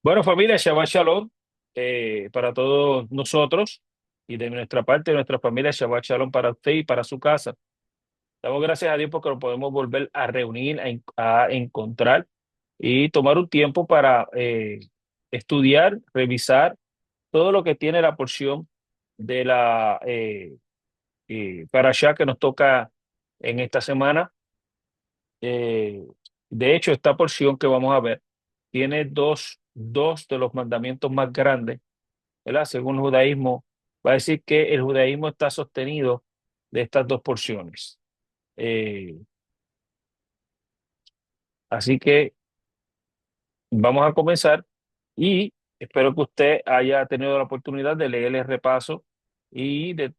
Bueno, familia, Shabbat Shalom para todos nosotros y de nuestra parte, de nuestra familia, Shabbat Shalom para usted y para su casa. Damos gracias a Dios porque nos podemos volver a reunir, a encontrar y tomar un tiempo para estudiar, revisar todo lo que tiene la porción de la parashá que nos toca en esta semana. Eh, de hecho, esta porción que vamos a ver tiene dos de los mandamientos más grandes, ¿verdad? Según el judaísmo, va a decir que el judaísmo está sostenido de estas dos porciones. Eh, Así que vamos a comenzar y espero que usted haya tenido la oportunidad de leer el repaso y de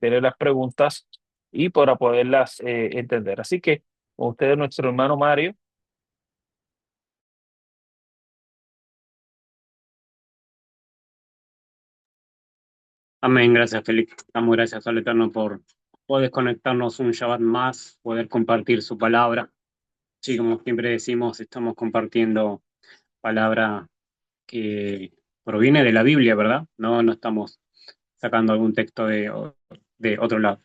tener las preguntas y para poderlas entender. Así que con usted, nuestro hermano Mario. Amén, gracias Félix. Damos gracias al Eterno por poder conectarnos un Shabbat más, poder compartir su palabra. Sí, como siempre decimos, estamos compartiendo palabra que proviene de la Biblia, ¿verdad? No estamos sacando algún texto de otro lado.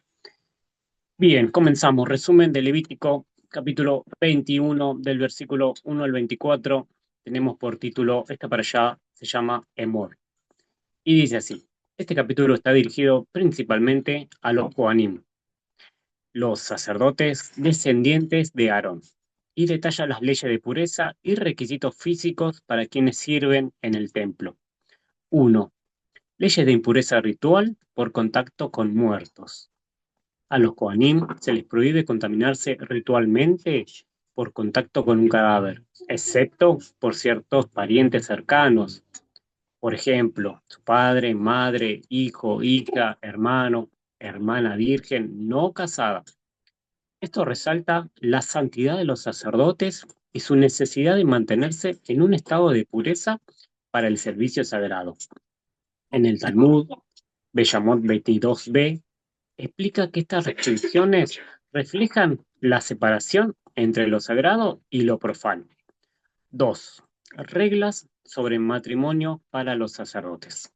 Bien, comenzamos. Resumen de Levítico, capítulo 21, del versículo 1 al 24. Tenemos por título, esta para allá se llama Emor. Y dice así, este capítulo está dirigido principalmente a los Kohanim, los sacerdotes descendientes de Aarón, y detalla las leyes de pureza y requisitos físicos para quienes sirven en el templo. Uno, leyes de impureza ritual por contacto con muertos. A los Kohanim se les prohíbe contaminarse ritualmente por contacto con un cadáver, excepto por ciertos parientes cercanos, por ejemplo, su padre, madre, hijo, hija, hermano, hermana virgen no casada. Esto resalta la santidad de los sacerdotes y su necesidad de mantenerse en un estado de pureza para el servicio sagrado. En el Talmud, Bellamot 22b explica que estas restricciones reflejan la separación entre lo sagrado y lo profano. 2. Reglas sobre matrimonio para los sacerdotes.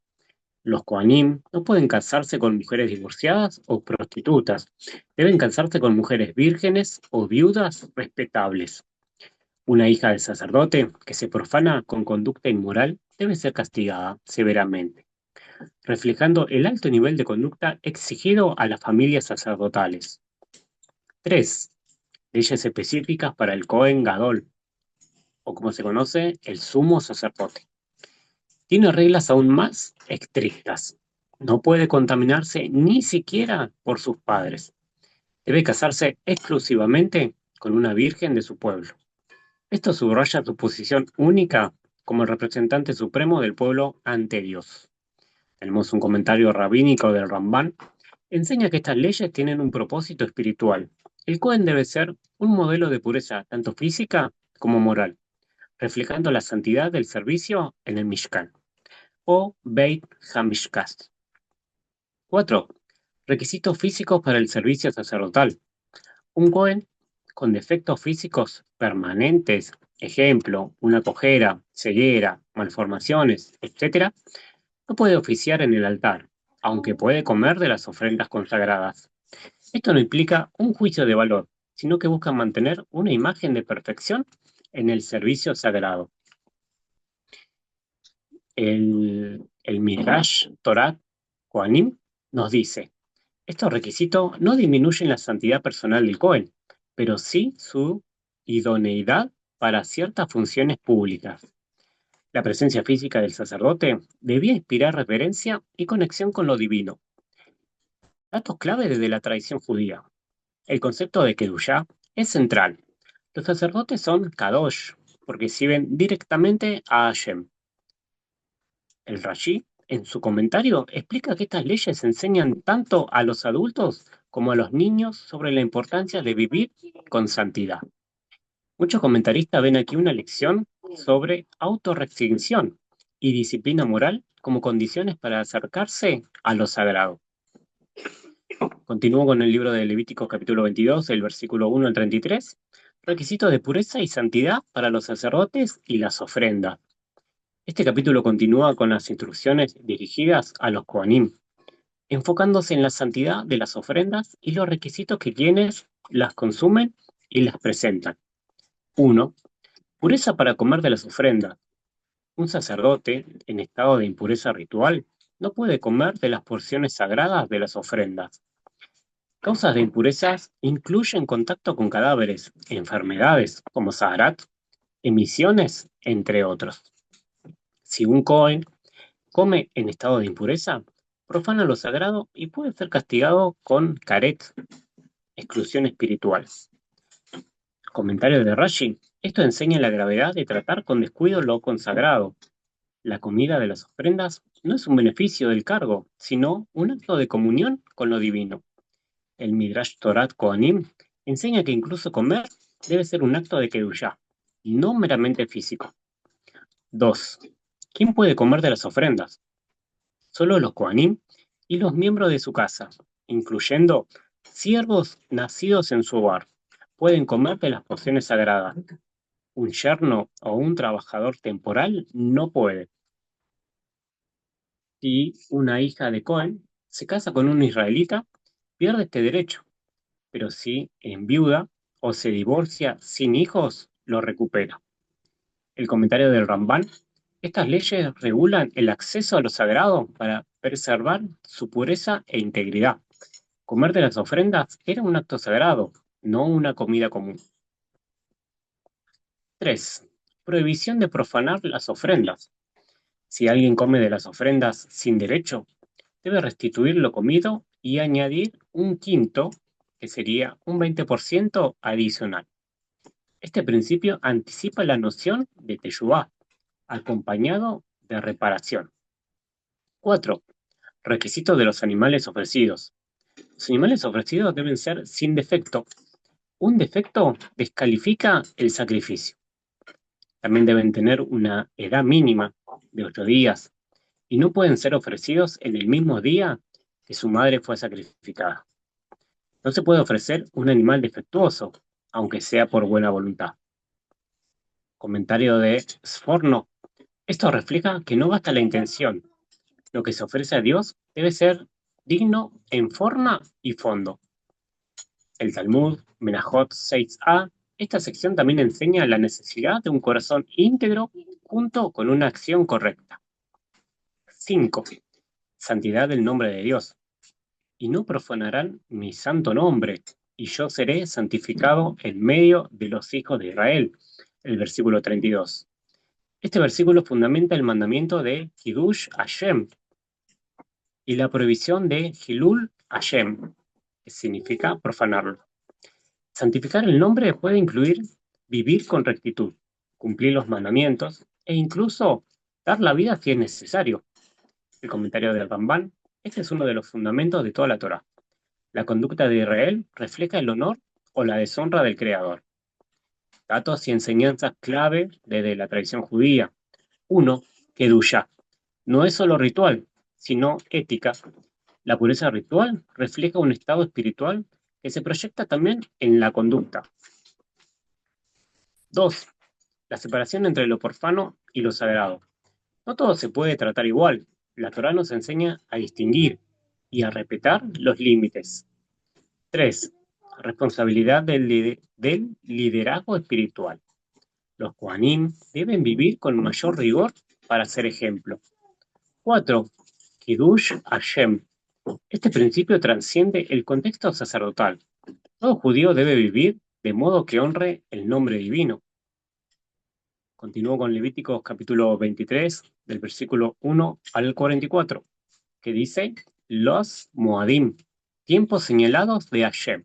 Los Kohanim no pueden casarse con mujeres divorciadas o prostitutas. Deben casarse con mujeres vírgenes o viudas respetables. Una hija del sacerdote que se profana con conducta inmoral debe ser castigada severamente, reflejando el alto nivel de conducta exigido a las familias sacerdotales. 3. Leyes específicas para el Cohen Gadol, o como se conoce, el sumo sacerdote. Tiene reglas aún más estrictas. No puede contaminarse ni siquiera por sus padres. Debe casarse exclusivamente con una virgen de su pueblo. Esto subraya su posición única como el representante supremo del pueblo ante Dios. Tenemos un comentario rabínico del Ramban. Enseña que estas leyes tienen un propósito espiritual. El Cohen debe ser un modelo de pureza tanto física como moral, reflejando la santidad del servicio en el Mishkan o Beit HaMishkas. 4. Requisitos físicos para el servicio sacerdotal. Un Cohen con defectos físicos permanentes, ejemplo, una cojera, ceguera, malformaciones, etc., no puede oficiar en el altar, aunque puede comer de las ofrendas consagradas. Esto no implica un juicio de valor, sino que busca mantener una imagen de perfección en el servicio sagrado. El Midrash Torah Kohanim nos dice, estos requisitos no disminuyen la santidad personal del Cohen, pero sí su idoneidad para ciertas funciones públicas. La presencia física del sacerdote debía inspirar reverencia y conexión con lo divino. Datos clave desde la tradición judía. El concepto de Kedushá es central. Los sacerdotes son Kadosh, porque sirven directamente a Hashem. El Rashi, en su comentario, explica que estas leyes enseñan tanto a los adultos como a los niños sobre la importancia de vivir con santidad. Muchos comentaristas ven aquí una lección sobre autorrestricción y disciplina moral como condiciones para acercarse a lo sagrado. Continúo con el libro de Levítico capítulo 22, el versículo 1 al 33. Requisitos de pureza y santidad para los sacerdotes y las ofrendas. Este capítulo continúa con las instrucciones dirigidas a los Kohanim, enfocándose en la santidad de las ofrendas y los requisitos que quienes las consumen y las presentan. 1. Pureza para comer de las ofrendas. Un sacerdote en estado de impureza ritual no puede comer de las porciones sagradas de las ofrendas. Causas de impurezas incluyen contacto con cadáveres, enfermedades como Saharat, emisiones, entre otros. Si un Cohen come en estado de impureza, profana lo sagrado y puede ser castigado con caret, exclusión espiritual. Comentario de Rashi. Esto enseña la gravedad de tratar con descuido lo consagrado. La comida de las ofrendas no es un beneficio del cargo, sino un acto de comunión con lo divino. El Midrash Torat Kohanim enseña que incluso comer debe ser un acto de Kedushá, no meramente físico. 2. ¿Quién puede comer de las ofrendas? Solo los Kohanim y los miembros de su casa, incluyendo siervos nacidos en su hogar, pueden comer de las porciones sagradas. Un yerno o un trabajador temporal no puede. Si una hija de Cohen se casa con un israelita, pierde este derecho, pero si enviuda o se divorcia sin hijos, lo recupera. El comentario del Ramban. Estas leyes regulan el acceso a lo sagrado para preservar su pureza e integridad. Comer de las ofrendas era un acto sagrado, no una comida común. 3. Prohibición de profanar las ofrendas. Si alguien come de las ofrendas sin derecho, debe restituir lo comido y añadir un quinto, que sería un 20% adicional. Este principio anticipa la noción de teshuvá, acompañado de reparación. 4. Requisitos de los animales ofrecidos. Los animales ofrecidos deben ser sin defecto. Un defecto descalifica el sacrificio. También deben tener una edad mínima de 8 días y no pueden ser ofrecidos en el mismo día que su madre fue sacrificada. No se puede ofrecer un animal defectuoso, aunque sea por buena voluntad. Comentario de Sforno. Esto refleja que no basta la intención. Lo que se ofrece a Dios debe ser digno en forma y fondo. El Talmud, Menajot 6a, esta sección también enseña la necesidad de un corazón íntegro junto con una acción correcta. 5. Santidad del nombre de Dios. Y no profanarán mi santo nombre, y yo seré santificado en medio de los hijos de Israel. El versículo 32. Este versículo fundamenta el mandamiento de Kiddush Hashem y la prohibición de Hilul Hashem, que significa profanarlo. Santificar el nombre puede incluir vivir con rectitud, cumplir los mandamientos e incluso dar la vida si es necesario. El comentario del Ramban. Este es uno de los fundamentos de toda la Torá. La conducta de Israel refleja el honor o la deshonra del Creador. Datos y enseñanzas clave desde la tradición judía. 1. Kedushá. No es solo ritual, sino ética. La pureza ritual refleja un estado espiritual que se proyecta también en la conducta. 2. La separación entre lo profano y lo sagrado. No todo se puede tratar igual. La Torá nos enseña a distinguir y a respetar los límites. 3. Responsabilidad del liderazgo espiritual. Los Kohanim deben vivir con mayor rigor para ser ejemplo. 4. Kiddush Hashem. Este principio trasciende el contexto sacerdotal. Todo judío debe vivir de modo que honre el nombre divino. Continúo con Levíticos capítulo 23, del versículo 1 al 44, que dice, los Moadim, tiempos señalados de Hashem.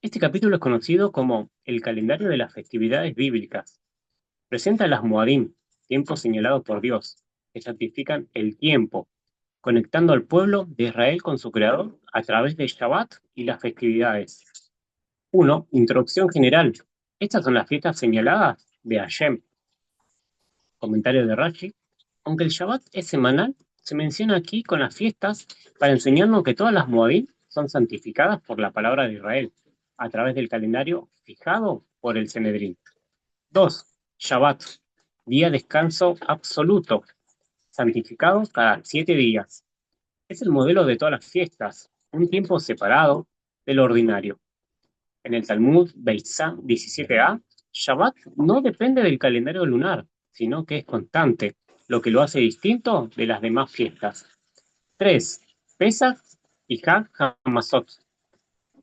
Este capítulo es conocido como el calendario de las festividades bíblicas. Presenta las Moadim, tiempos señalados por Dios, que santifican el tiempo, conectando al pueblo de Israel con su Creador a través de Shabbat y las festividades. 1. Introducción general. Estas son las fiestas señaladas de Hashem. Comentario de Rashi. Aunque el Shabbat es semanal, se menciona aquí con las fiestas para enseñarnos que todas las Moadim son santificadas por la palabra de Israel, a través del calendario fijado por el Sanedrín. 2. Shabbat. día de descanso absoluto, santificado cada 7 días. Es el modelo de todas las fiestas, un tiempo separado del ordinario. En el Talmud Beitzá 17a, Shabbat no depende del calendario lunar, sino que es constante, lo que lo hace distinto de las demás fiestas. 3. Pesach y Hag HaMatzot.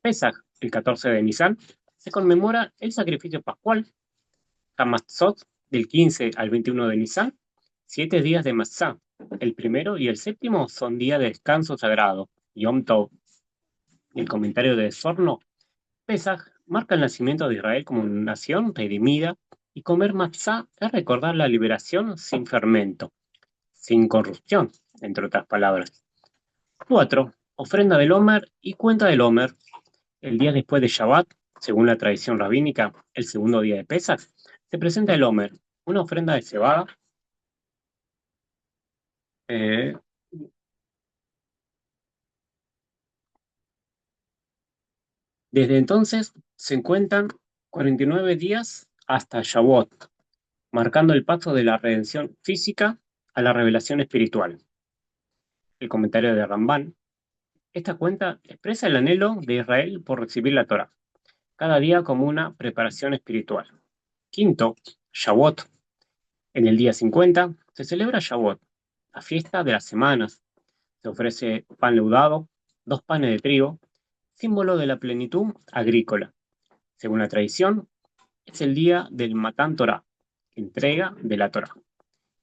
Pesach, el 14 de Nisan, se conmemora el sacrificio pascual. Hamatzot, del 15 al 21 de Nisan, 7 días de Matzah. El primero y el séptimo son días de descanso sagrado, Yom Tov. El comentario de Sorno, Pesaj marca el nacimiento de Israel como una nación redimida y comer matzá es recordar la liberación sin fermento, sin corrupción, entre otras palabras. 4. Ofrenda del Omer y cuenta del Omer. El día después de Shabbat, según la tradición rabínica, el segundo día de Pesaj, se presenta el Omer, una ofrenda de cebada. eh, Desde entonces se cuentan 49 días hasta Shavuot, marcando el paso de la redención física a la revelación espiritual. El comentario de Ramban, esta cuenta expresa el anhelo de Israel por recibir la Torá, cada día como una preparación espiritual. Quinto, Shavuot. En el día 50 se celebra Shavuot, la fiesta de las semanas. Se ofrece pan leudado, 2 panes de trigo, símbolo de la plenitud agrícola. Según la tradición, es el día del Matán Torah, entrega de la Torá.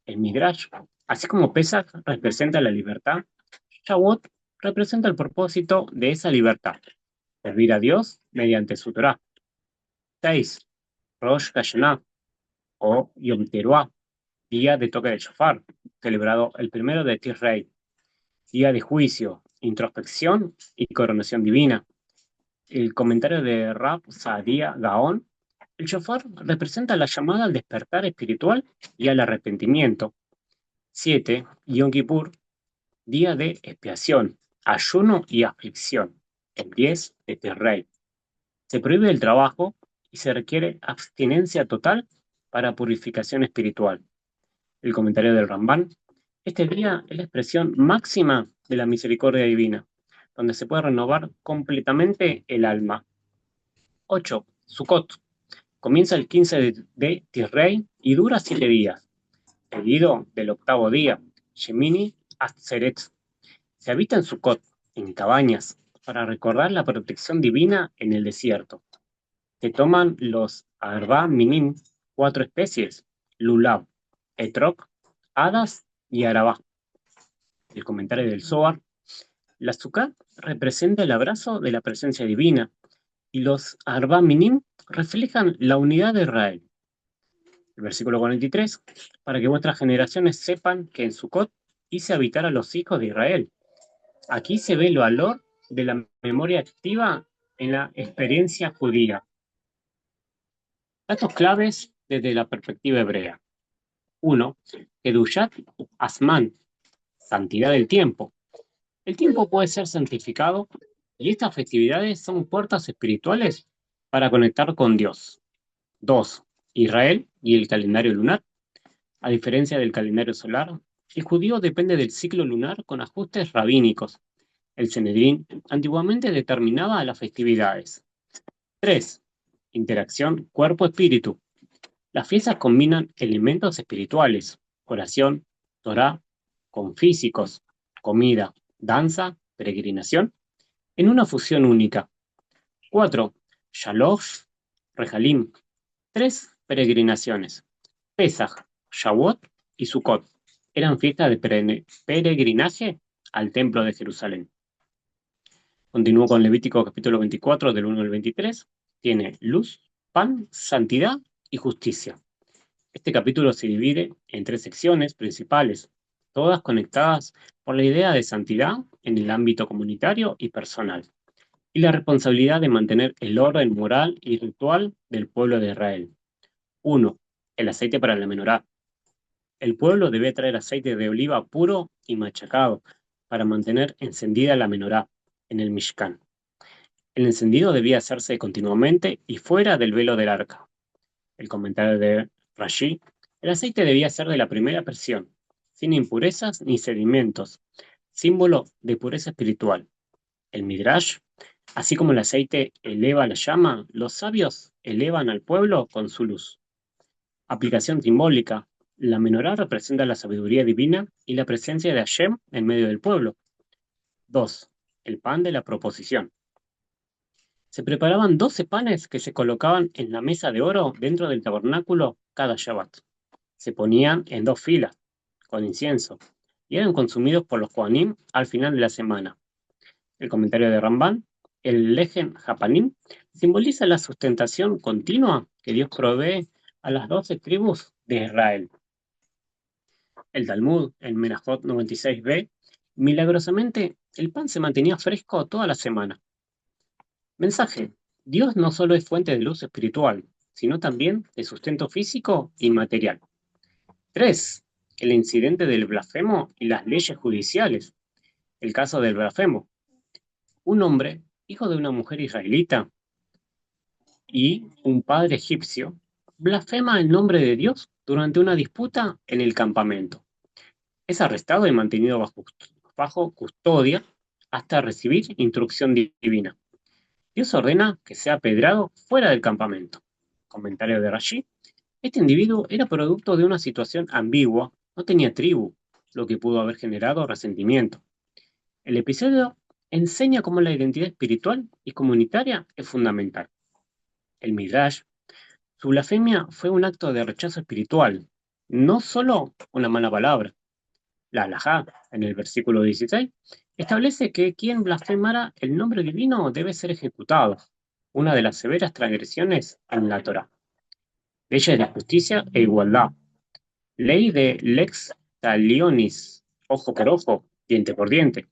El Midrash, así como Pesach representa la libertad, Shavuot representa el propósito de esa libertad, servir a Dios mediante su Torá. 6. Rosh Hashanah o Yom Teruah, día de toque de shofar, celebrado el primero de Tishrei, día de juicio, introspección y coronación divina. El comentario de Rab Saadia Gaon, el shofar representa la llamada al despertar espiritual y al arrepentimiento. 7. Yom Kippur, día de expiación, ayuno y aflicción, el 10 de Tishrei. Se prohíbe el trabajo y se requiere abstinencia total para purificación espiritual. El comentario del Ramban, este día es la expresión máxima de la misericordia divina, donde se puede renovar completamente el alma. 8. Sukkot. Comienza el 15 de Tishrei y dura 7 días, seguido del octavo día, Shemini Atzeret. Se habita en Sukkot, en cabañas, para recordar la protección divina en el desierto. Se toman los Arba Minim, 4 especies, Lulav, Etrog, Hadas y Arabá. El comentario del Zohar, la Sukkah representa el abrazo de la presencia divina y los Arba Minim reflejan la unidad de Israel. El versículo 43, para que vuestras generaciones sepan que en Sukkot hice habitar a los hijos de Israel. Aquí se ve el valor de la memoria activa en la experiencia judía. Datos claves desde la perspectiva hebrea. 1. Kedushat Asman, santidad del tiempo. El tiempo puede ser santificado y estas festividades son puertas espirituales para conectar con Dios. 2. Israel y el calendario lunar. A diferencia del calendario solar, el judío depende del ciclo lunar con ajustes rabínicos. El Sanedrín antiguamente determinaba las festividades. 3. Interacción cuerpo-espíritu. Las fiestas combinan elementos espirituales, oración, Torá, con físicos, comida, danza, peregrinación, en una fusión única. 4. Shalosh, Rejalim. 3 peregrinaciones. Pesaj, Shavuot y Sukkot. Eran fiestas de peregrinaje al templo de Jerusalén. Continúo con Levítico capítulo 24 del 1 al 23. Tiene luz, pan, santidad y justicia. Este capítulo se divide en 3 secciones principales, todas conectadas por la idea de santidad en el ámbito comunitario y personal, y la responsabilidad de mantener el orden moral y ritual del pueblo de Israel. 1. El aceite para la menorá. El pueblo debe traer aceite de oliva puro y machacado para mantener encendida la menorá en el Mishkan. El encendido debía hacerse continuamente y fuera del velo del arca. El comentario de Rashi, El aceite debía ser de la primera presión, sin impurezas ni sedimentos, símbolo de pureza espiritual. El Midrash, así como el aceite eleva la llama, los sabios elevan al pueblo con su luz. Aplicación simbólica. La menorá representa la sabiduría divina y la presencia de Hashem en medio del pueblo. 2. El pan de la proposición. Se preparaban 12 panes que se colocaban en la mesa de oro dentro del tabernáculo cada Shabbat. Se ponían en dos filas, con incienso, y eran consumidos por los Kohanim al final de la semana. El comentario de Ramban, el Lejen Japanim, simboliza la sustentación continua que Dios provee a las 12 tribus de Israel. El Talmud, el Menachot 96b, milagrosamente el pan se mantenía fresco toda la semana. Mensaje: Dios no solo es fuente de luz espiritual, sino también de sustento físico y material. 3. El incidente del blasfemo y las leyes judiciales. El caso del blasfemo. Un hombre, hijo de una mujer israelita y un padre egipcio, blasfema el nombre de Dios durante una disputa en el campamento. Es arrestado y mantenido bajo custodia hasta recibir instrucción divina. Dios ordena que sea apedreado fuera del campamento. Comentario de Rashi. Este individuo era producto de una situación ambigua, no tenía tribu, lo que pudo haber generado resentimiento. El episodio enseña cómo la identidad espiritual y comunitaria es fundamental. El Midrash, su blasfemia fue un acto de rechazo espiritual, no solo una mala palabra. La halajá, en el versículo 16, establece que quien blasfemara el nombre divino debe ser ejecutado, una de las severas transgresiones en la Torá. Leyes de justicia e igualdad. Ley de lex talionis, ojo por ojo, diente por diente.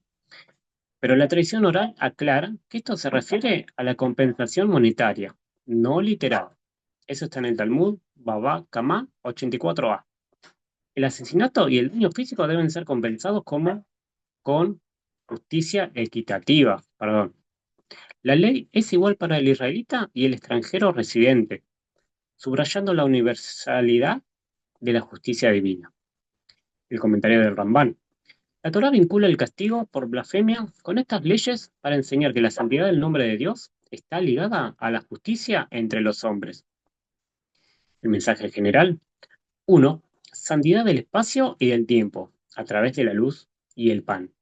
Pero la tradición oral aclara que esto se refiere a la compensación monetaria, no literal. Eso está en el Talmud, Baba Kamá 84a. El asesinato y el daño físico deben ser compensados como con justicia equitativa. Perdón. La ley es igual para el israelita y el extranjero residente, subrayando la universalidad de la justicia divina. El comentario del Rambán. La Torá vincula el castigo por blasfemia con estas leyes para enseñar que la santidad del nombre de Dios está ligada a la justicia entre los hombres. El mensaje general. 1. Santidad del espacio y del tiempo, a través de la luz y el pan.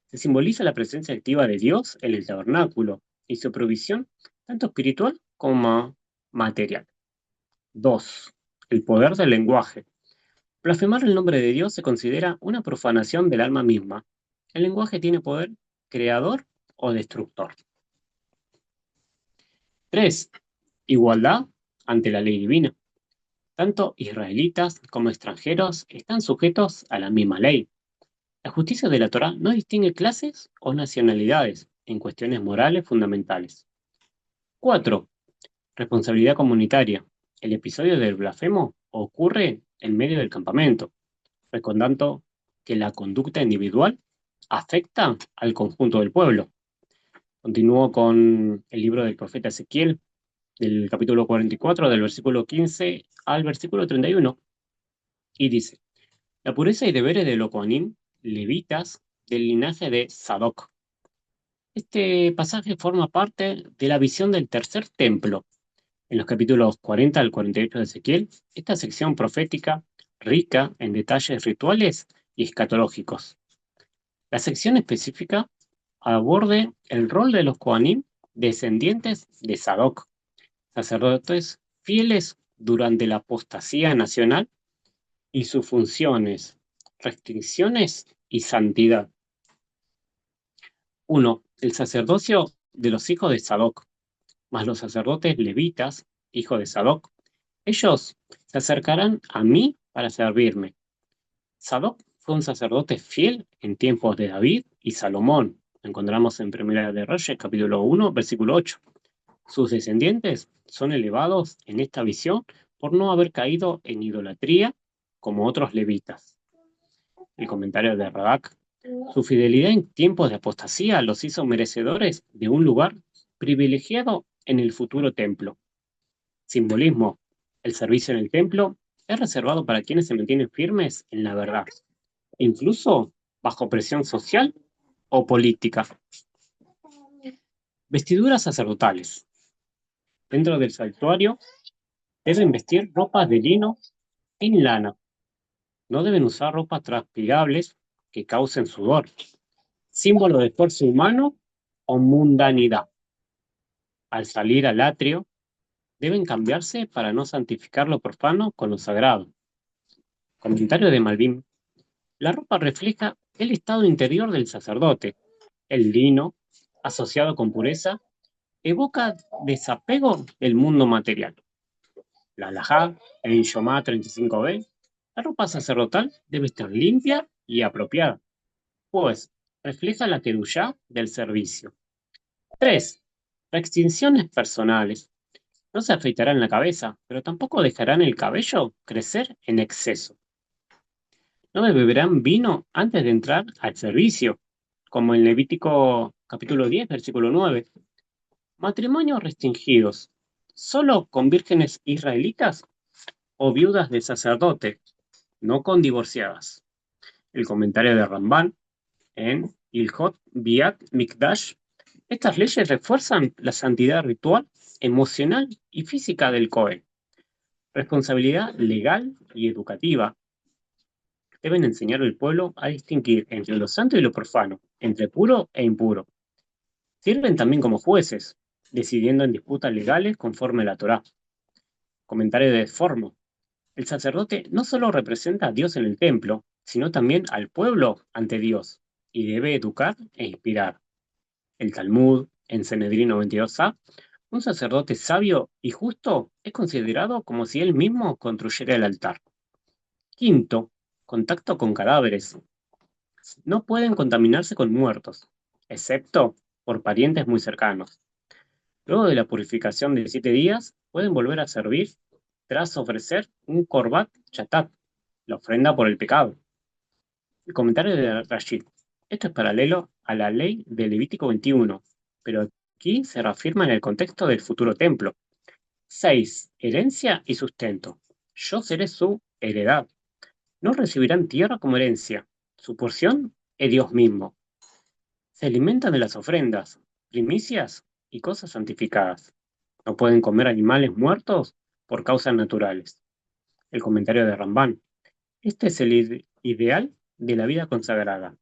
Se simboliza la presencia activa de Dios en el tabernáculo y su provisión tanto espiritual como material. 2. El poder del lenguaje. Blasfemar el nombre de Dios se considera una profanación del alma misma. El lenguaje tiene poder creador o destructor. 3. Igualdad ante la ley divina. Tanto israelitas como extranjeros están sujetos a la misma ley. La justicia de la Torá no distingue clases o nacionalidades en cuestiones morales fundamentales. 4. Responsabilidad comunitaria. El episodio del blasfemo ocurre en medio del campamento, recordando que la conducta individual afecta al conjunto del pueblo. Continúo con el libro del profeta Ezequiel, del capítulo 44, del versículo 15 al versículo 31, y dice: La pureza y deberes de los Kohanim, levitas, del linaje de Sadoc. Este pasaje forma parte de la visión del tercer templo. En los capítulos 40 al 48 de Ezequiel, esta sección profética, rica en detalles rituales y escatológicos. La sección específica aborde el rol de los Kohanim, descendientes de Sadoc, sacerdotes fieles durante la apostasía nacional, y sus funciones, restricciones y santidad. 1. El sacerdocio de los hijos de Sadoc, más los sacerdotes levitas, hijos de Sadoc. Ellos se acercarán a mí para servirme. Sadoc fue un sacerdote fiel en tiempos de David y Salomón. Lo encontramos en Primera de Reyes, capítulo 1, versículo 8. Sus descendientes son elevados en esta visión por no haber caído en idolatría como otros levitas. El comentario de Radak. Su fidelidad en tiempos de apostasía los hizo merecedores de un lugar privilegiado en el futuro templo. Simbolismo. El servicio en el templo es reservado para quienes se mantienen firmes en la verdad, incluso bajo presión social o política. Vestiduras sacerdotales. Dentro del santuario deben vestir ropas de lino sin lana. No deben usar ropas transpirables que causen sudor, símbolo de esfuerzo humano o mundanidad. Al salir al atrio, deben cambiarse para no santificar lo profano con lo sagrado. Comentario de Malvin. La ropa refleja el estado interior del sacerdote. El lino, asociado con pureza, evoca desapego del mundo material. La halajá, en Yomá 35b, la ropa sacerdotal debe estar limpia y apropiada, pues refleja la kedushá del servicio. 3. Restricciones personales. No se afeitarán la cabeza, pero tampoco dejarán el cabello crecer en exceso. No beberán vino antes de entrar al servicio, como en Levítico capítulo 10, versículo 9. Matrimonios restringidos, solo con vírgenes israelitas o viudas de sacerdote, no con divorciadas. El comentario de Ramban en Ilhot Biat Mikdash. Estas leyes refuerzan la santidad ritual, emocional y física del Cohen. Responsabilidad legal y educativa. Deben enseñar al pueblo a distinguir entre lo santo y lo profano, entre puro e impuro. Sirven también como jueces, decidiendo en disputas legales conforme a la Torá. Comentario de Formo. El sacerdote no solo representa a Dios en el templo, sino también al pueblo ante Dios, y debe educar e inspirar. El Talmud, en Sanedrín 92a, un sacerdote sabio y justo es considerado como si él mismo construyera el altar. Quinto, contacto con cadáveres. No pueden contaminarse con muertos, excepto por parientes muy cercanos. Luego de la purificación de 7 días, pueden volver a servir tras ofrecer un korbat chatat, la ofrenda por el pecado. El comentario de Rashid. Esto es paralelo a la ley de Levítico 21, pero aquí se reafirma en el contexto del futuro templo. 6. Herencia y sustento. Yo seré su heredad. No recibirán tierra como herencia. Su porción es Dios mismo. Se alimentan de las ofrendas, primicias y cosas santificadas. No pueden comer animales muertos por causas naturales. El comentario de Ramban. Este es el ideal de la vida consagrada.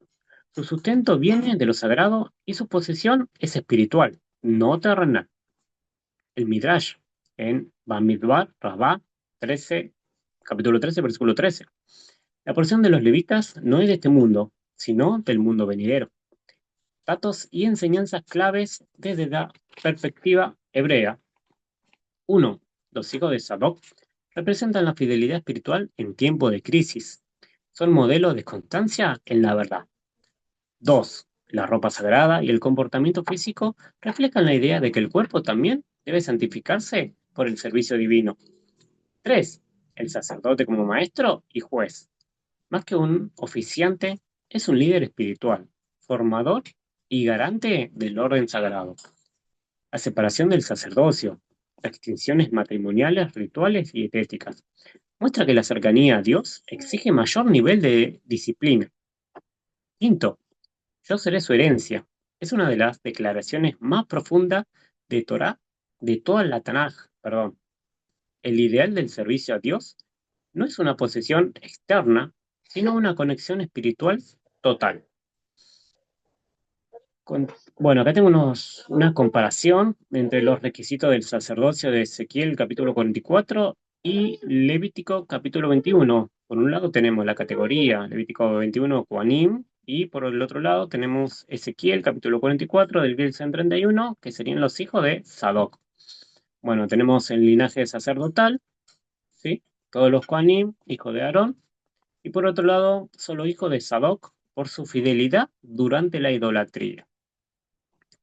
Su sustento viene de lo sagrado y su posesión es espiritual, no terrenal. El Midrash en Bamidbar, Rabá 13, capítulo 13, versículo 13. La porción de los levitas no es de este mundo, sino del mundo venidero. Datos y enseñanzas claves desde la perspectiva hebrea. 1. Los hijos de Sadoc representan la fidelidad espiritual en tiempo de crisis. Son modelos de constancia en la verdad. 2. La ropa sagrada y el comportamiento físico reflejan la idea de que el cuerpo también debe santificarse por el servicio divino. 3. El sacerdote como maestro y juez. Más que un oficiante, es un líder espiritual, formador y garante del orden sagrado. La separación del sacerdocio, restricciones matrimoniales, rituales y éticas, muestra que la cercanía a Dios exige mayor nivel de disciplina. Quinto, yo seré su herencia. Es una de las declaraciones más profundas de Torá, de toda la Tanaj, perdón. El ideal del servicio a Dios no es una posesión externa, sino una conexión espiritual total. Bueno, acá tengo una comparación entre los requisitos del sacerdocio de Ezequiel capítulo 44 y Levítico capítulo 21. Por un lado tenemos la categoría Levítico 21 Kohanim y por el otro lado tenemos Ezequiel capítulo 44 del Vil 131 que serían los hijos de Sadoc. Bueno, tenemos el linaje sacerdotal, ¿sí? Todos los Kohanim, hijos de Aarón, y por otro lado solo hijo de Sadoc por su fidelidad durante la idolatría.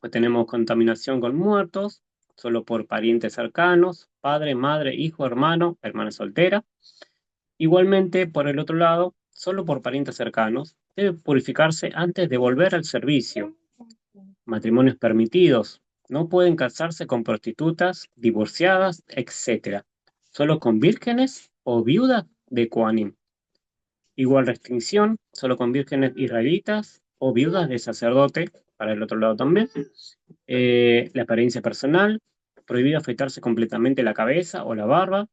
Pues tenemos contaminación con muertos, solo por parientes cercanos, padre, madre, hijo, hermano, hermana soltera. Igualmente, por el otro lado, solo por parientes cercanos, debe purificarse antes de volver al servicio. Matrimonios permitidos, no pueden casarse con prostitutas, divorciadas, etc. Solo con vírgenes o viudas de Coanim. Igual restricción, solo con vírgenes israelitas o viudas de sacerdote, para el otro lado también. La apariencia personal, prohibido afeitarse completamente la cabeza o la barba.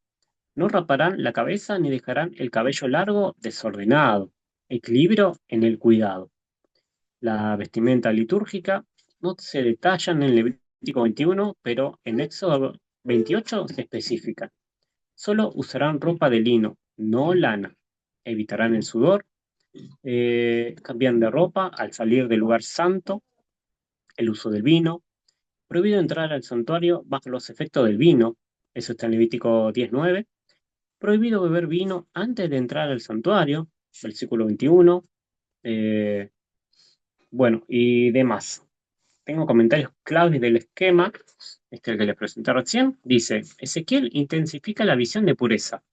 No raparán la cabeza ni dejarán el cabello largo desordenado. Equilibrio en el cuidado. La vestimenta litúrgica no se detallan en Levítico 21, pero en Éxodo 28 se especifica. Solo usarán ropa de lino, no lana. Evitarán el sudor. Cambian de ropa al salir del lugar santo. El uso del vino. Prohibido entrar al santuario bajo los efectos del vino. Eso está en Levítico 19. Prohibido beber vino antes de entrar al santuario. Versículo 21. Eh, bueno, y demás. Tengo comentarios claves del esquema, este es el que les presenté recién. Dice, Ezequiel intensifica la visión de pureza.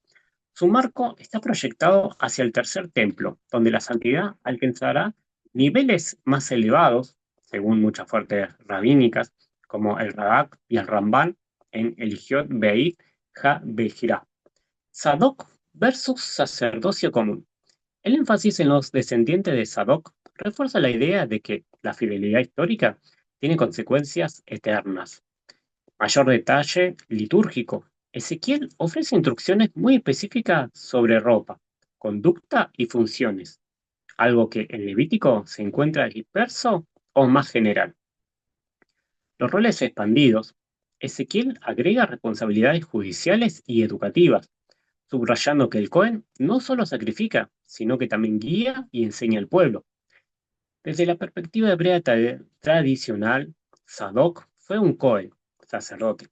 Su marco está proyectado hacia el tercer templo, donde la santidad alcanzará niveles más elevados, según muchas fuentes rabínicas, como el Radak y el Ramban en Eligiot Beit Ha-Behirá. Sadoc versus sacerdocio común. El énfasis en los descendientes de Sadoc refuerza la idea de que la fidelidad histórica tiene consecuencias eternas. Mayor detalle litúrgico. Ezequiel ofrece instrucciones muy específicas sobre ropa, conducta y funciones, algo que en Levítico se encuentra disperso o más general. Los roles expandidos. Ezequiel agrega responsabilidades judiciales y educativas, subrayando que el Cohen no solo sacrifica, sino que también guía y enseña al pueblo. Desde la perspectiva hebrea tradicional, Sadoc fue un Cohen, sacerdote,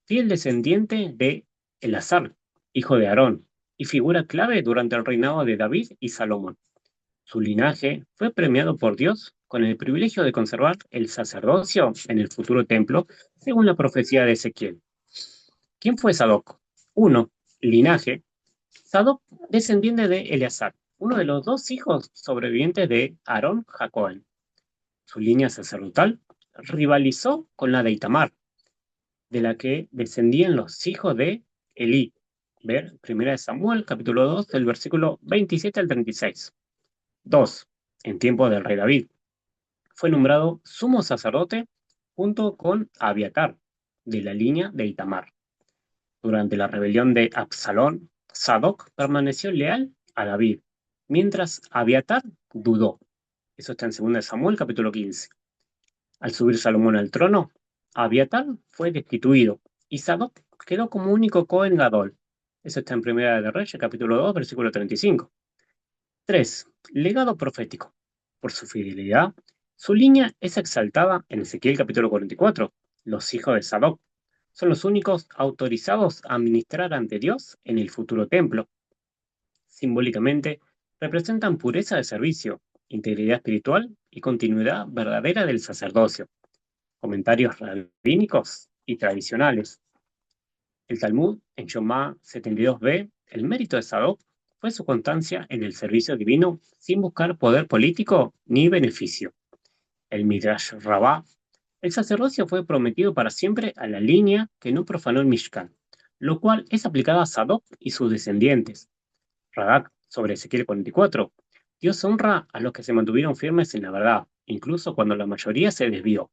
fiel descendiente de Elazar, hijo de Aarón, y figura clave durante el reinado de David y Salomón. Su linaje fue premiado por Dios con el privilegio de conservar el sacerdocio en el futuro templo, según la profecía de Ezequiel. ¿Quién fue Sadoc? 1. Linaje. Sadoc, descendiente de Eleazar, uno de los dos hijos sobrevivientes de Aarón Jacob. Su línea sacerdotal rivalizó con la de Itamar, de la que descendían los hijos de Elí. Ver 1 Samuel, capítulo 2, del versículo 27 al 36. 2. En tiempo del rey David. Fue nombrado sumo sacerdote junto con Abiatar, de la línea de Itamar. Durante la rebelión de Absalón, Sadoc permaneció leal a David, mientras Abiatar dudó. Eso está en 2 Samuel, capítulo 15. Al subir Salomón al trono, Abiatar fue destituido y Sadoc quedó como único Cohen Gadol. Eso está en Primera de Reyes, capítulo 2, versículo 35. 3. Legado profético. Por su fidelidad, su línea es exaltada en Ezequiel capítulo 44. Los hijos de Sadoc son los únicos autorizados a ministrar ante Dios en el futuro templo. Simbólicamente, representan pureza de servicio, integridad espiritual y continuidad verdadera del sacerdocio. Comentarios rabínicos y tradicionales. El Talmud, en Yomá 72b, el mérito de Sadoc fue su constancia en el servicio divino sin buscar poder político ni beneficio. El Midrash Rabbah, el sacerdocio fue prometido para siempre a la línea que no profanó el Mishkan, lo cual es aplicado a Sadoc y sus descendientes. Radak, sobre Ezequiel 44, Dios honra a los que se mantuvieron firmes en la verdad, incluso cuando la mayoría se desvió.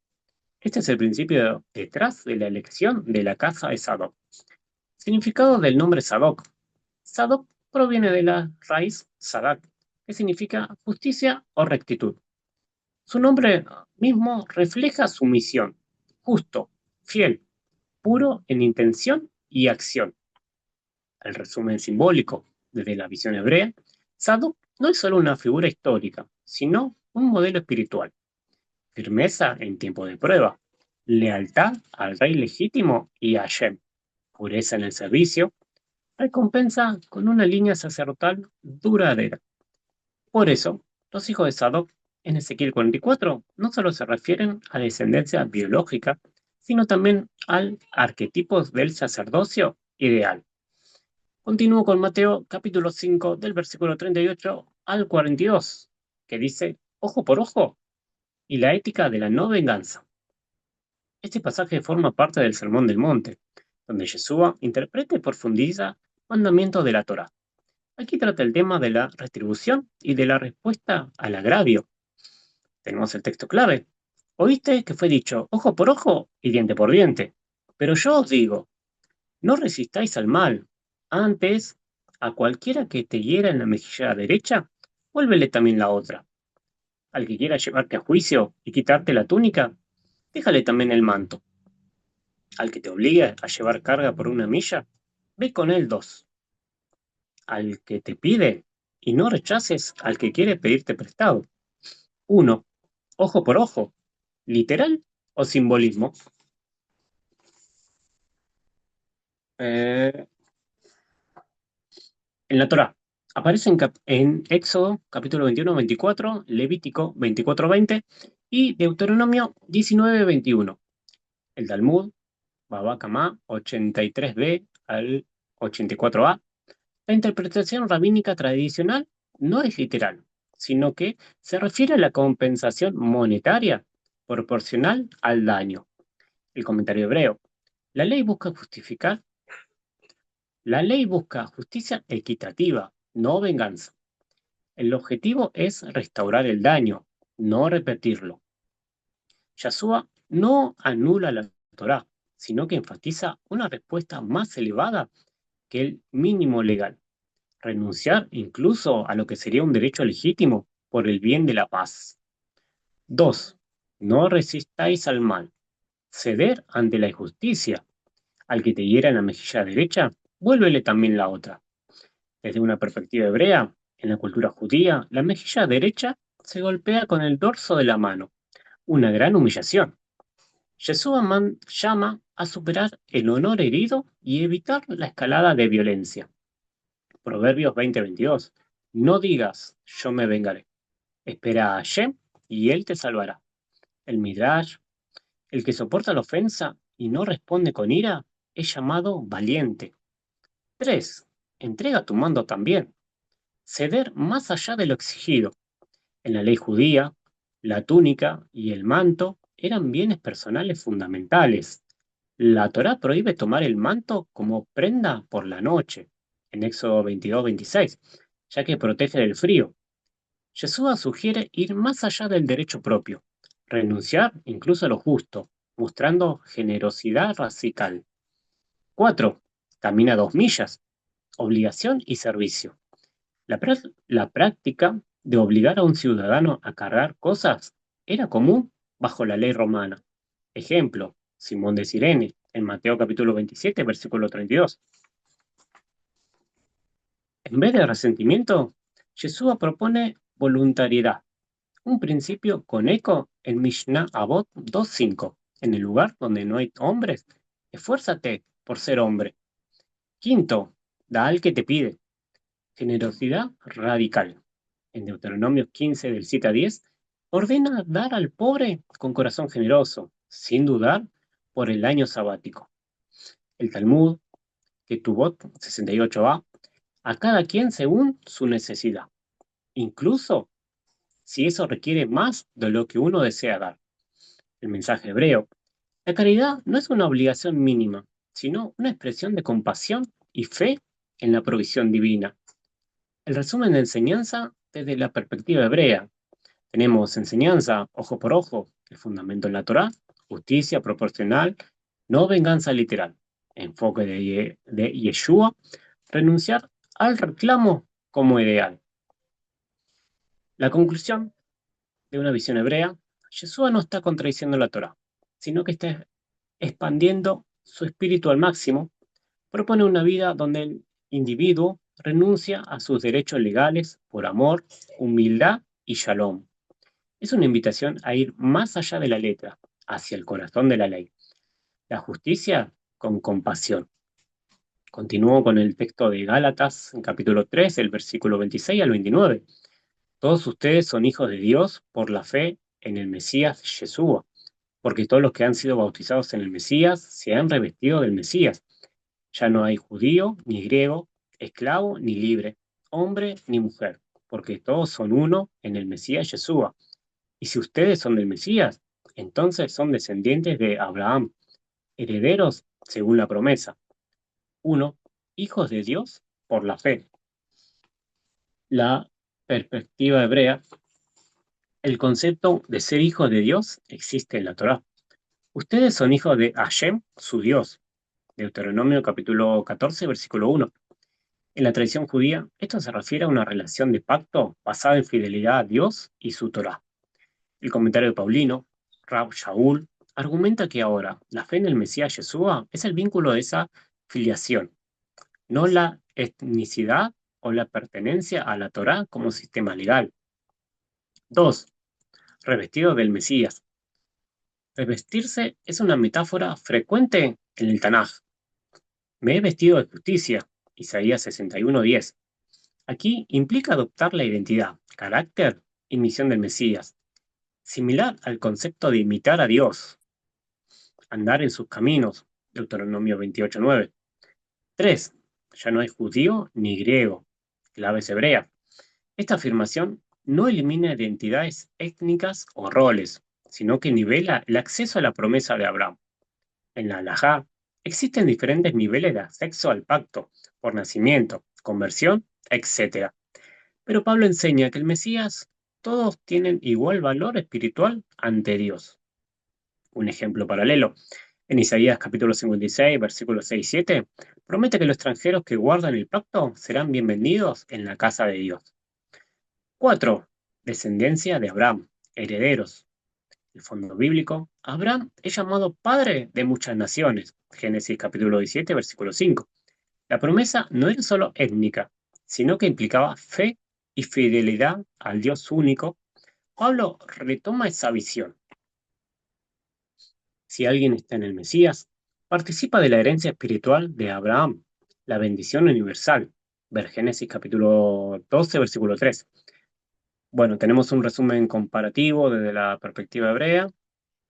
Este es el principio detrás de la elección de la casa de Sadoc. Significado del nombre Sadoc. Sadoc proviene de la raíz Sadak, que significa justicia o rectitud. Su nombre mismo refleja su misión: justo, fiel, puro en intención y acción. El resumen simbólico desde la visión hebrea, Sadoc no es solo una figura histórica, sino un modelo espiritual. Firmeza en tiempo de prueba, lealtad al rey legítimo y a Hashem, pureza en el servicio, recompensa con una línea sacerdotal duradera. Por eso, los hijos de Sadoc en Ezequiel 44 no solo se refieren a descendencia biológica, sino también al arquetipo del sacerdocio ideal. Continúo con Mateo capítulo 5 del versículo 38 al 42, que dice, ojo por ojo, y la ética de la no venganza. Este pasaje forma parte del Sermón del Monte, donde Yeshua interpreta y profundiza mandamientos de la Torá. Aquí trata el tema de la retribución y de la respuesta al agravio. Tenemos el texto clave. Oíste que fue dicho ojo por ojo y diente por diente. Pero yo os digo, no resistáis al mal. Antes, a cualquiera que te hiera en la mejilla derecha, vuélvele también la otra. Al que quiera llevarte a juicio y quitarte la túnica, déjale también el manto. Al que te obligue a llevar carga por una milla, ve con él dos. Al que te pide, y no rechaces al que quiere pedirte prestado. Uno, ojo por ojo, literal o simbolismo. Eh, en la Torá aparece en Éxodo capítulo 21-24, Levítico 24-20 y Deuteronomio 19-21. El Talmud, Baba Kamá 83b al 84a. La interpretación rabínica tradicional no es literal, sino que se refiere a la compensación monetaria proporcional al daño. El comentario hebreo. La ley busca justificar, la ley busca justicia equitativa, no venganza. El objetivo es restaurar el daño, no repetirlo. Yahshua no anula la Torá, sino que enfatiza una respuesta más elevada que el mínimo legal. Renunciar incluso a lo que sería un derecho legítimo por el bien de la paz. 2. No resistáis al mal. Ceder ante la injusticia. Al que te hiera en la mejilla derecha, vuélvele también la otra. Desde una perspectiva hebrea, en la cultura judía, la mejilla derecha se golpea con el dorso de la mano, una gran humillación. Yeshua llama a superar el honor herido y evitar la escalada de violencia. Proverbios 20:22. No digas, yo me vengaré. Espera a Hashem y él te salvará. El Midrash, el que soporta la ofensa y no responde con ira, es llamado valiente. 3. Entrega tu mando también. Ceder más allá de lo exigido. En la ley judía, la túnica y el manto eran bienes personales fundamentales. La Torá prohíbe tomar el manto como prenda por la noche, en Éxodo 22-26, ya que protege del frío. Yeshua sugiere ir más allá del derecho propio, renunciar incluso a lo justo, mostrando generosidad radical. 4. Camina 2 millas, obligación y servicio. La práctica de obligar a un ciudadano a cargar cosas era común bajo la ley romana. Ejemplo, Simón de Cirene, en Mateo capítulo 27, versículo 32. En vez de resentimiento, Jesús propone voluntariedad, un principio con eco en Mishnah Avot 2.5. En el lugar donde no hay hombres, esfuérzate por ser hombre. Quinto, da al que te pide. Generosidad radical. En Deuteronomio 15 del 7 a 10, ordena dar al pobre con corazón generoso, sin dudar, por el año sabático. El Talmud, Ketubot 68a, a cada quien según su necesidad, incluso si eso requiere más de lo que uno desea dar. El mensaje hebreo. La caridad no es una obligación mínima, sino una expresión de compasión y fe en la provisión divina. El resumen de enseñanza desde la perspectiva hebrea. Tenemos enseñanza, ojo por ojo, el fundamento en la Torá, justicia proporcional, no venganza literal. Enfoque de Yeshua, renunciar al reclamo como ideal. La conclusión de una visión hebrea, Yeshua no está contradiciendo la Torá, sino que está expandiendo su espíritu al máximo, propone una vida donde el individuo renuncia a sus derechos legales por amor, humildad y shalom. Es una invitación a ir más allá de la letra, hacia el corazón de la ley. La justicia con compasión. Continúo con el texto de Gálatas, en capítulo 3, el versículo 26 al 29. Todos ustedes son hijos de Dios por la fe en el Mesías Yeshua, porque todos los que han sido bautizados en el Mesías se han revestido del Mesías. Ya no hay judío ni griego, esclavo ni libre, hombre ni mujer, porque todos son uno en el Mesías Yeshua. Y si ustedes son del Mesías, entonces son descendientes de Abraham, herederos según la promesa. 1. hijos de Dios por la fe. La perspectiva hebrea, el concepto de ser hijos de Dios existe en la Torá. Ustedes son hijos de Hashem, su Dios. Deuteronomio capítulo 14, versículo 1. En la tradición judía, esto se refiere a una relación de pacto basada en fidelidad a Dios y su Torá. El comentario de Paulino, Rab Shaul, argumenta que ahora la fe en el Mesías Yeshua es el vínculo de esa filiación, no la etnicidad o la pertenencia a la Torá como sistema legal. 2. Revestido del Mesías. Revestirse es una metáfora frecuente en el Tanaj. Me he vestido de justicia, Isaías 61:10. Aquí implica adoptar la identidad, carácter y misión del Mesías, similar al concepto de imitar a Dios, andar en sus caminos, Deuteronomio 28:9. 3. Ya no hay judío ni griego, claves hebrea. Esta afirmación no elimina identidades étnicas o roles, sino que nivela el acceso a la promesa de Abraham. En la halajá existen diferentes niveles de acceso al pacto, por nacimiento, conversión, etc. Pero Pablo enseña que el Mesías todos tienen igual valor espiritual ante Dios. Un ejemplo paralelo. En Isaías capítulo 56, versículos 6 y 7, promete que los extranjeros que guardan el pacto serán bienvenidos en la casa de Dios. 4. Descendencia de Abraham, herederos. El fondo bíblico, Abraham es llamado padre de muchas naciones. Génesis capítulo 17, versículo 5. La promesa no era solo étnica, sino que implicaba fe y fidelidad al Dios único. Pablo retoma esa visión. Si alguien está en el Mesías, participa de la herencia espiritual de Abraham, la bendición universal. Ver Génesis capítulo 12, versículo 3. Bueno, tenemos un resumen comparativo desde la perspectiva hebrea,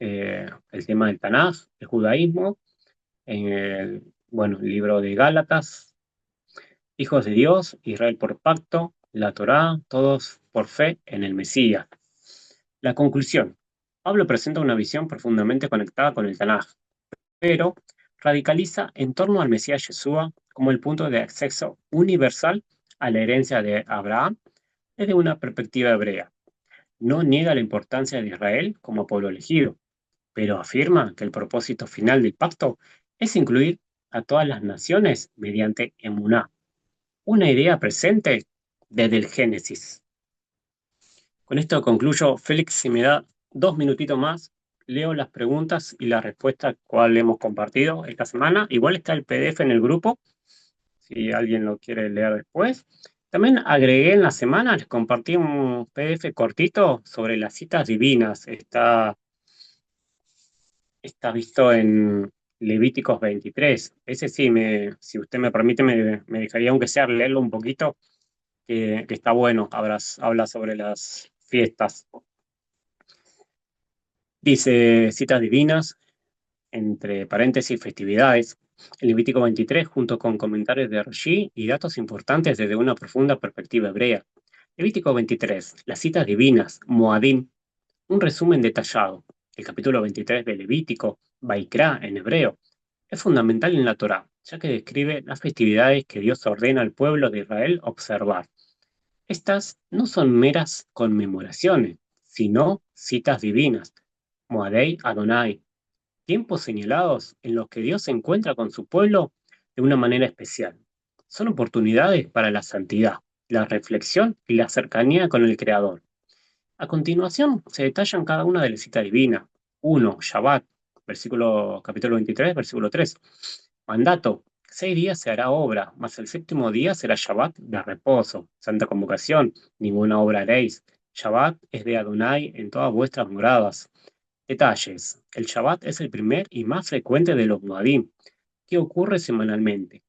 el tema del Tanaj, el judaísmo, en el libro de Gálatas, hijos de Dios, Israel por pacto, la Torá, todos por fe en el Mesías. La conclusión. Pablo presenta una visión profundamente conectada con el Tanaj, pero radicaliza en torno al Mesías Yeshua como el punto de acceso universal a la herencia de Abraham desde una perspectiva hebrea. No niega la importancia de Israel como pueblo elegido, pero afirma que el propósito final del pacto es incluir a todas las naciones mediante emuná, una idea presente desde el Génesis. Con esto concluyo. Félix, si me da 2 minutitos más, leo las preguntas y las respuestas cual hemos compartido esta semana. Igual está el PDF en el grupo, si alguien lo quiere leer después. También agregué en la semana, les compartí un PDF cortito sobre las citas divinas. Está visto en Levíticos 23. Ese sí, si usted me permite, me dejaría aunque sea leerlo un poquito, que está bueno. Habla sobre las fiestas. Dice citas divinas, entre paréntesis, festividades. El Levítico 23, junto con comentarios de Rashi y datos importantes desde una profunda perspectiva hebrea. Levítico 23, las citas divinas, Moadim, un resumen detallado. El capítulo 23 de Levítico, Baikra en hebreo, es fundamental en la Torá, ya que describe las festividades que Dios ordena al pueblo de Israel observar. Estas no son meras conmemoraciones, sino citas divinas, Moadei Adonai, tiempos señalados en los que Dios se encuentra con su pueblo de una manera especial. Son oportunidades para la santidad, la reflexión y la cercanía con el Creador. A continuación se detallan cada una de las citas divinas. 1. Shabbat, capítulo 23, versículo 3. Mandato. 6 días se hará obra, mas el séptimo día será Shabbat de reposo. Santa convocación. Ninguna obra haréis. Shabbat es de Adonai en todas vuestras moradas. Detalles. El Shabbat es el primer y más frecuente de los Moadim, que ocurre semanalmente.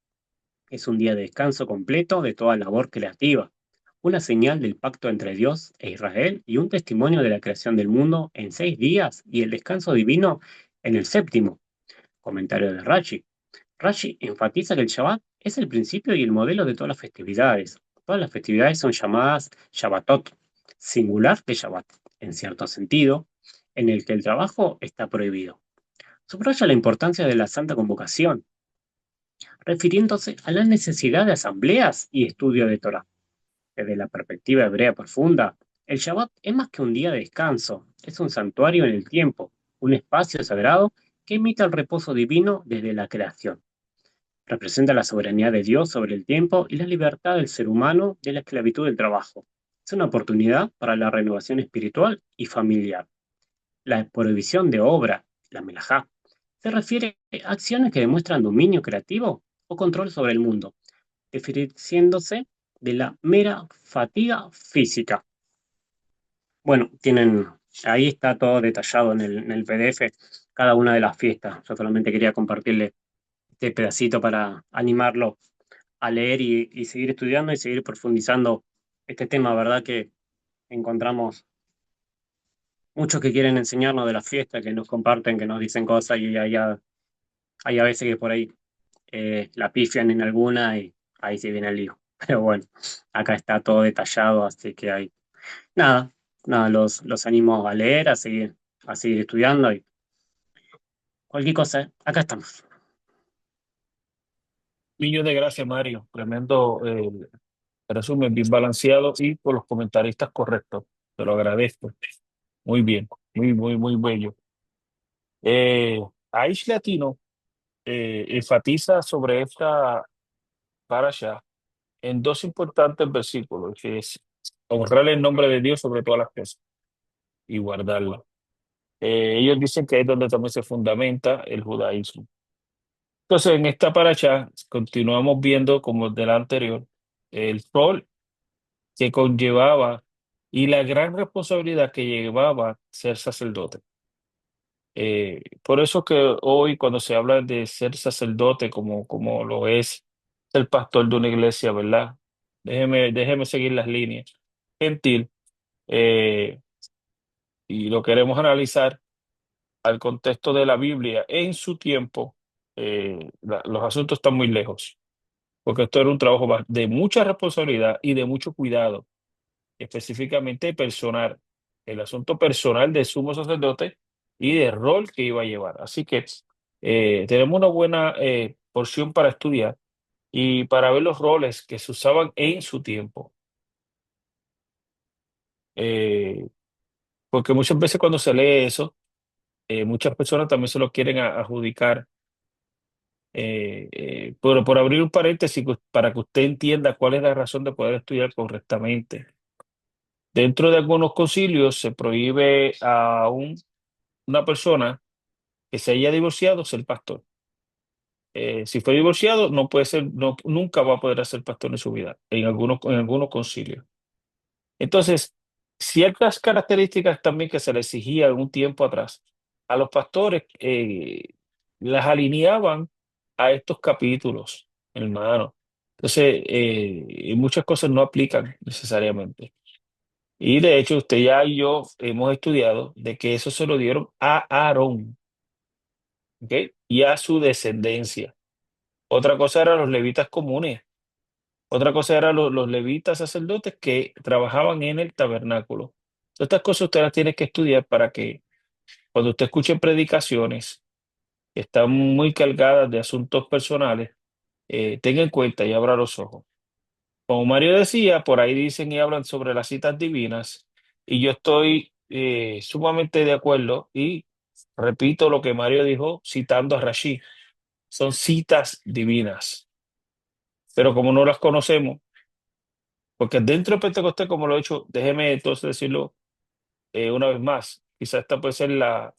Es un día de descanso completo de toda labor creativa, una señal del pacto entre Dios e Israel y un testimonio de la creación del mundo en 6 días y el descanso divino en el séptimo. Comentario de Rashi. Rashi enfatiza que el Shabbat es el principio y el modelo de todas las festividades. Todas las festividades son llamadas Shabbatot, singular de Shabbat, en cierto sentido, en el que el trabajo está prohibido. Subraya la importancia de la santa convocación. refiriéndose a la necesidad de asambleas y estudio de Torah. Desde la perspectiva hebrea profunda, el Shabbat es más que un día de descanso, es un santuario en el tiempo, un espacio sagrado que imita el reposo divino desde la creación. Representa la soberanía de Dios sobre el tiempo y la libertad del ser humano de la esclavitud del trabajo. Es una oportunidad para la renovación espiritual y familiar. La prohibición de obra, la melajá, se refiere a acciones que demuestran dominio creativo o control sobre el mundo, diferenciándose de la mera fatiga física. Bueno, ahí está todo detallado en el PDF, cada una de las fiestas. Yo solamente quería compartirle este pedacito para animarlo a leer y seguir estudiando y seguir profundizando este tema, ¿verdad? Que encontramos muchos que quieren enseñarnos de la fiesta, que nos comparten, que nos dicen cosas y hay a veces que por ahí la pifian en alguna y ahí se viene el lío. Pero bueno, acá está todo detallado, así que hay nada, nada, los animo a leer, a seguir estudiando y cualquier cosa, acá estamos. Millones de gracias, Mario. Tremendo resumen, bien balanceado y por los comentaristas correctos. Te lo agradezco. Muy bien, muy bello. Aish Latino enfatiza sobre esta parasha en dos importantes versículos, que es honrar el nombre de Dios sobre todas las cosas y guardarlo. Ellos dicen que es donde también se fundamenta el judaísmo. Entonces, en esta paracha continuamos viendo, como de la anterior, el rol que conllevaba y la gran responsabilidad que llevaba ser sacerdote. Por eso que hoy cuando se habla de ser sacerdote como lo es el pastor de una iglesia, ¿verdad? Déjeme seguir las líneas. Gentil, eh, y lo queremos analizar al contexto de la Biblia en su tiempo, los asuntos están muy lejos, porque esto era un trabajo de mucha responsabilidad y de mucho cuidado, específicamente personal, el asunto personal del sumo sacerdote y del rol que iba a llevar. Así que tenemos una buena porción para estudiar y para ver los roles que se usaban en su tiempo. Eh, Porque muchas veces cuando se lee eso, muchas personas también se lo quieren adjudicar. Por abrir un paréntesis, para que usted entienda cuál es la razón de poder estudiar correctamente. Dentro de algunos concilios se prohíbe a una persona que se haya divorciado ser pastor. Si fue divorciado, no puede ser, no, nunca va a poder ser pastor en su vida, en algunos concilios. Entonces, ciertas características también que se le exigía un tiempo atrás a los pastores, las alineaban a estos capítulos, hermano. Entonces, muchas cosas no aplican necesariamente. Y de hecho, usted ya y yo hemos estudiado de que eso se lo dieron a Aarón, ¿ok? Y a su descendencia. Otra cosa eran los levitas comunes. Otra cosa eran los levitas sacerdotes que trabajaban en el tabernáculo. Todas estas cosas usted las tiene que estudiar para que cuando usted escuche predicaciones que están muy cargadas de asuntos personales, tenga en cuenta y abra los ojos. Como Mario decía, por ahí dicen y hablan sobre las citas divinas, y yo estoy sumamente de acuerdo y repito lo que Mario dijo citando a Rashi. Son citas divinas, pero como no las conocemos, porque dentro de Pentecostés, como lo he hecho, déjeme entonces decirlo una vez más, quizás esta puede ser la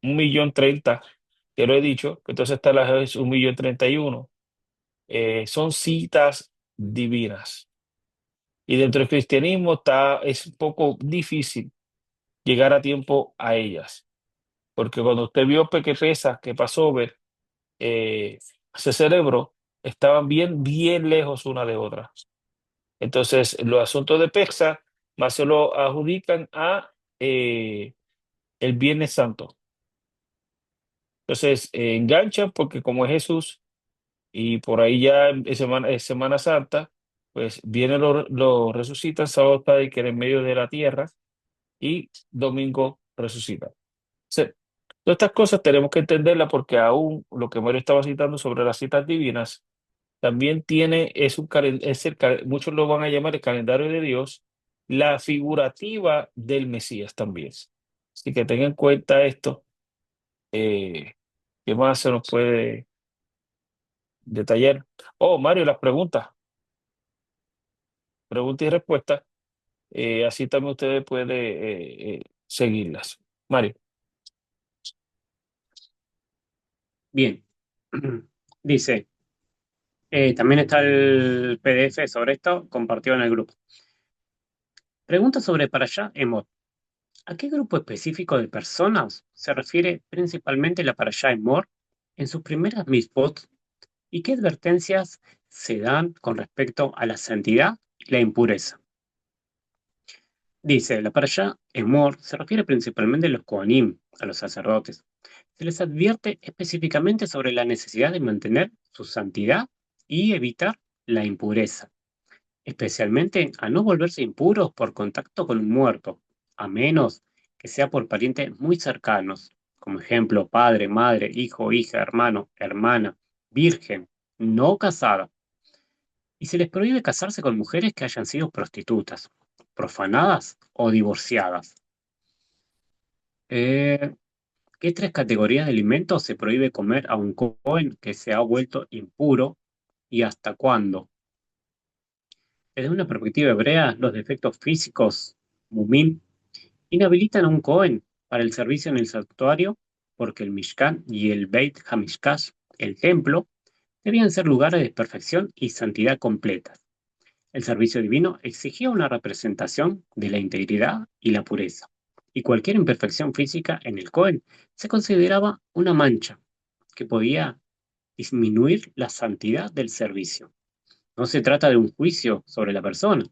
1.030.000 que lo he dicho, que entonces está la es 1.031.000. Son citas divinas. Y dentro del cristianismo es un poco difícil llegar a tiempo a ellas, porque cuando usted vio Peque Pesa, que pasó ver, ese cerebro, estaban bien lejos una de otra. Entonces, los asuntos de Pexa más se lo adjudican a el Viernes Santo. Entonces, enganchan porque como es Jesús y por ahí ya es Semana Santa, pues viene lo resucitan, sábado está ahí que era en medio de la tierra y domingo resucita. Sí. Todas estas cosas tenemos que entenderlas porque aún lo que Mario estaba citando sobre las citas divinas, también tiene, es un, muchos lo van a llamar el calendario de Dios, la figurativa del Mesías también. Así que tengan en cuenta esto. Eh, ¿Qué más se nos puede detallar? Oh, Mario, las preguntas y respuestas. Así también ustedes pueden seguirlas. Mario. Bien. Dice, también está el PDF sobre esto compartido en el grupo. Pregunta sobre Parashá Emor. ¿A qué grupo específico de personas se refiere principalmente la Parashá Emor en sus primeras mitzvot y qué advertencias se dan con respecto a la santidad y la impureza? Dice, la Parashá Emor se refiere principalmente a los Kohanim, a los sacerdotes. Se les advierte específicamente sobre la necesidad de mantener su santidad y evitar la impureza, especialmente a no volverse impuros por contacto con un muerto, a menos que sea por parientes muy cercanos, como ejemplo padre, madre, hijo, hija, hermano, hermana, virgen, no casada. Y se les prohíbe casarse con mujeres que hayan sido prostitutas, profanadas o divorciadas. Eh, ¿Qué tres categorías de alimentos se prohíbe comer a un Cohen que se ha vuelto impuro y hasta cuándo? Desde una perspectiva hebrea, los defectos físicos, mumim, inhabilitan a un Cohen para el servicio en el santuario porque el Mishkan y el Beit HaMishkash, el templo, debían ser lugares de perfección y santidad completas. El servicio divino exigía una representación de la integridad y la pureza, y cualquier imperfección física en el Cohen se consideraba una mancha que podía disminuir la santidad del servicio. No se trata de un juicio sobre la persona,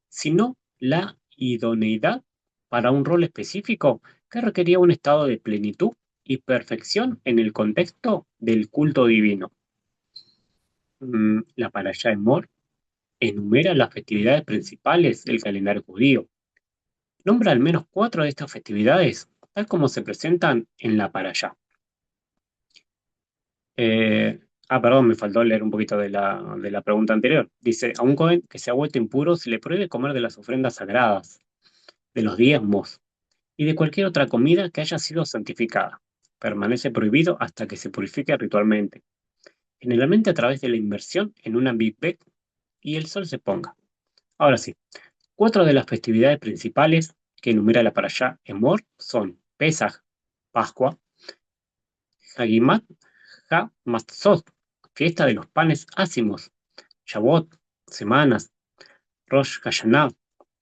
sino la idoneidad para un rol específico que requería un estado de plenitud y perfección en el contexto del culto divino. La Parashá Emor enumera las festividades principales del calendario judío. Nombra al menos cuatro de estas festividades, tal como se presentan en la Parashá. Eh, perdón, me faltó leer un poquito de la pregunta anterior. Dice, a un Cohen que se ha vuelto impuro se le prohíbe comer de las ofrendas sagradas, de los diezmos y de cualquier otra comida que haya sido santificada. Permanece prohibido hasta que se purifique ritualmente, generalmente a través de la inmersión en una mikveh y el sol se ponga. Ahora sí, cuatro de las festividades principales que enumera la Parashá Emor son Pesaj, Pascua, Hagimat Ha-Matzot, fiesta de los panes ácimos, Shavuot, semanas, Rosh Hashanah,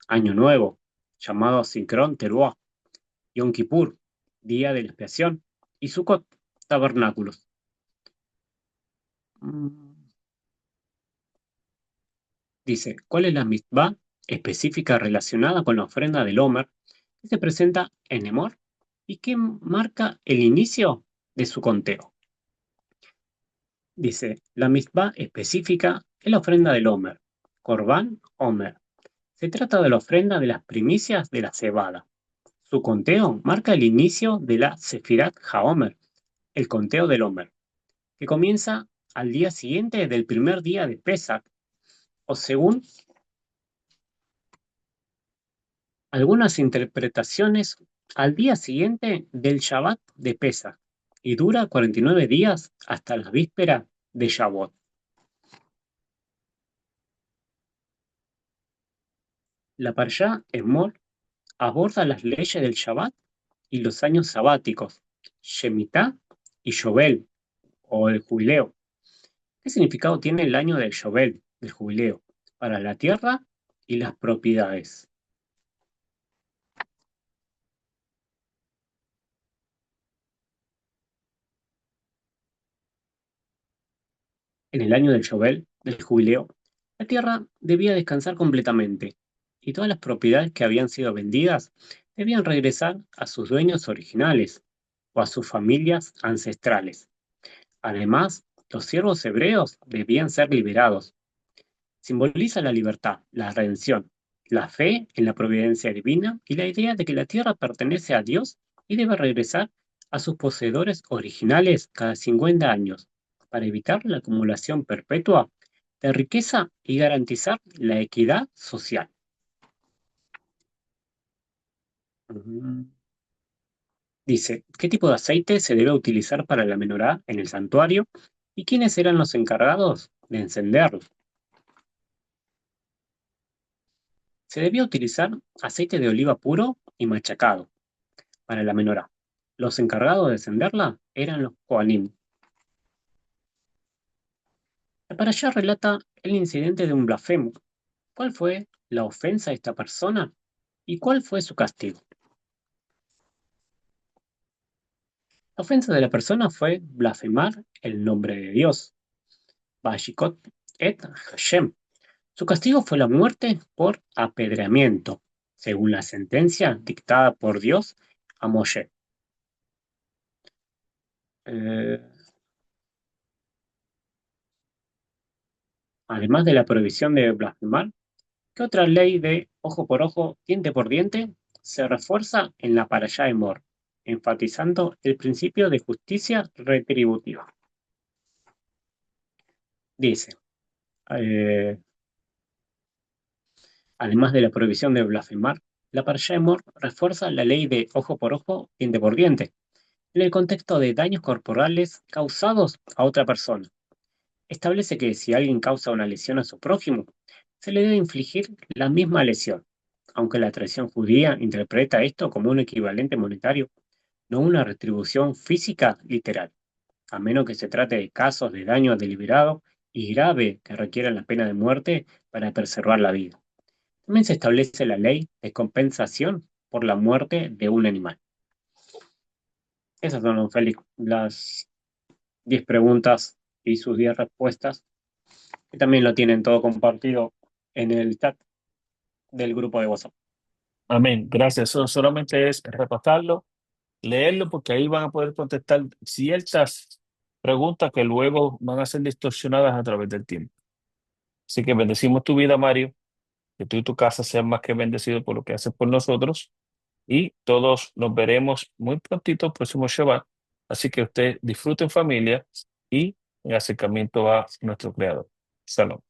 Año Nuevo, llamado Sincrón Teruah, Yom Kippur, Día de la Expiación, y Sukkot, tabernáculos. Mm, Dice, ¿cuál es la mitzvah específica relacionada con la ofrenda del Homer que se presenta en Emor y que marca el inicio de su conteo? Dice, la mitzvah específica es la ofrenda del Homer, Corban Homer. Se trata de la ofrenda de las primicias de la cebada. Su conteo marca el inicio de la Sefirat HaOmer, el conteo del Homer, que comienza al día siguiente del primer día de Pesach, o según algunas interpretaciones, al día siguiente del Shabbat de Pesach, y dura 49 días hasta la víspera de Shavuot. La Parshá Emor aborda las leyes del Shabbat y los años sabáticos, Shemitah y Yobel, o el jubileo. ¿Qué significado tiene el año del Yobel, del jubileo, para la tierra y las propiedades? En el año del Yobel, del jubileo, la tierra debía descansar completamente y todas las propiedades que habían sido vendidas debían regresar a sus dueños originales o a sus familias ancestrales. Además, los siervos hebreos debían ser liberados. Simboliza la libertad, la redención, la fe en la providencia divina y la idea de que la tierra pertenece a Dios y debe regresar a sus poseedores originales cada 50 años para evitar la acumulación perpetua de riqueza y garantizar la equidad social. Ujú. Dice, ¿qué tipo de aceite se debe utilizar para la menorá en el santuario? ¿Y quiénes eran los encargados de encenderlo? Se debía utilizar aceite de oliva puro y machacado para la menorá. Los encargados de encenderla eran los Kohanim. La parashá relata el incidente de un blasfemo. ¿Cuál fue la ofensa de esta persona y cuál fue su castigo? La ofensa de la persona fue blasfemar el nombre de Dios, Bashikot et Hashem. Su castigo fue la muerte por apedreamiento, según la sentencia dictada por Dios a Moshe. Eh, Además de la prohibición de blasfemar, ¿qué otra ley de ojo por ojo, diente por diente se refuerza en la Parashá de Mor, enfatizando el principio de justicia retributiva? Dice, eh, además de la prohibición de blasfemar, la Parashá de Mor refuerza la ley de ojo por ojo, diente por diente, en el contexto de daños corporales causados a otra persona. Establece que si alguien causa una lesión a su prójimo, se le debe infligir la misma lesión, aunque la tradición judía interpreta esto como un equivalente monetario, no una retribución física literal, a menos que se trate de casos de daño deliberado y grave que requieran la pena de muerte para preservar la vida. También se establece la ley de compensación por la muerte de un animal. Esas son, don Félix, las 10 preguntas y sus 10 respuestas, que también lo tienen todo compartido en el chat del grupo de WhatsApp. Amén. Gracias. Eso solamente es repasarlo, leerlo, porque ahí van a poder contestar ciertas preguntas que luego van a ser distorsionadas a través del tiempo. Así que bendecimos tu vida, Mario, que tú y tu casa sean más que bendecidos por lo que haces por nosotros y todos nos veremos muy prontito el próximo Shabbat. Así que usted disfrute en familia y en acercamiento a nuestro Creador. Salud.